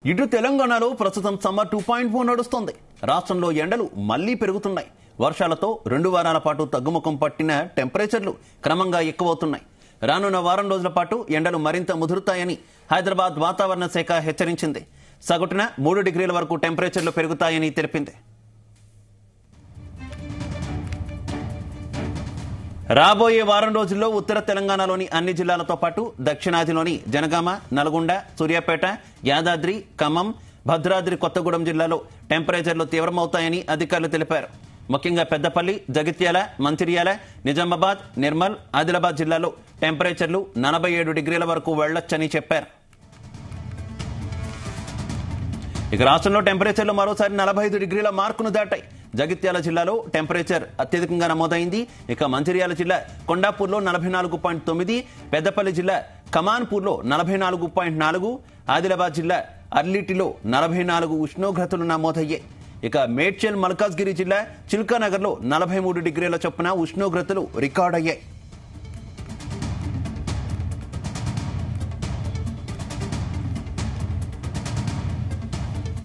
ఇటు తెలంగాణలో ప్రస్తుతం సమ్మర్ 2.4 నడుస్తోంది. రాష్ట్రంలో ఎండలు మళ్లీ పెరుగుతున్నాయి. వర్షాలతో 2 వారాల పాటు తగ్గుముఖం పట్టిన టెంపరేచర్లు క్రమంగా ఎక్కువవుతున్నాయి. రానున్న వారం రోజుల పాటు ఎండలు మరింత ముదురుతాయని హైదరాబాద్ వాతావరణ శాఖ హెచ్చరించింది. సగటున 3 డిగ్రీల వరకు టెంపరేచర్లు పెరుగుతాయని తెలిపింది. రాబోయే వారం రోజుల్లో ఉత్తర తెలంగాణలోని అన్ని జిల్లాలతో పాటు దక్షిణాదిలోని జనగామ, నల్గొండ, సూర్యాపేట, యాదాద్రి, ఖమ్మం, భద్రాద్రి కొత్తగూడెం జిల్లాలో టెంపరేచర్లు తీవ్రమవుతాయని అధికారులు తెలిపారు. ముఖ్యంగా పెద్దపల్లి, జగిత్యాల, మంచిర్యాల, నిజామాబాద్, నిర్మల్, ఆదిలాబాద్ జిల్లాలో టెంపరేచర్లు 47 డిగ్రీల వరకు వెళ్లొచ్చని చెప్పారు. ఇక రాష్ట్రంలో టెంపరేచర్లు మరోసారి 45 డిగ్రీల మార్కును దాటాయి. జగిత్యాల జిల్లాలో టెంపరేచర్ అత్యధికంగా నమోదైంది. ఇక మంచిర్యాల జిల్లా కొండాపూర్లో 44.9, పెద్దపల్లి జిల్లా కమాన్పూర్లో 44.4, ఆదిలాబాద్ జిల్లా అర్లిటిలో 44 ఉష్ణోగ్రతలు నమోదయ్యాయి. ఇక మేడ్చల్, మల్కాజ్గిరి జిల్లా చిల్కానగర్లో 43 డిగ్రీల చొప్పున ఉష్ణోగ్రతలు రికార్డయ్యాయి.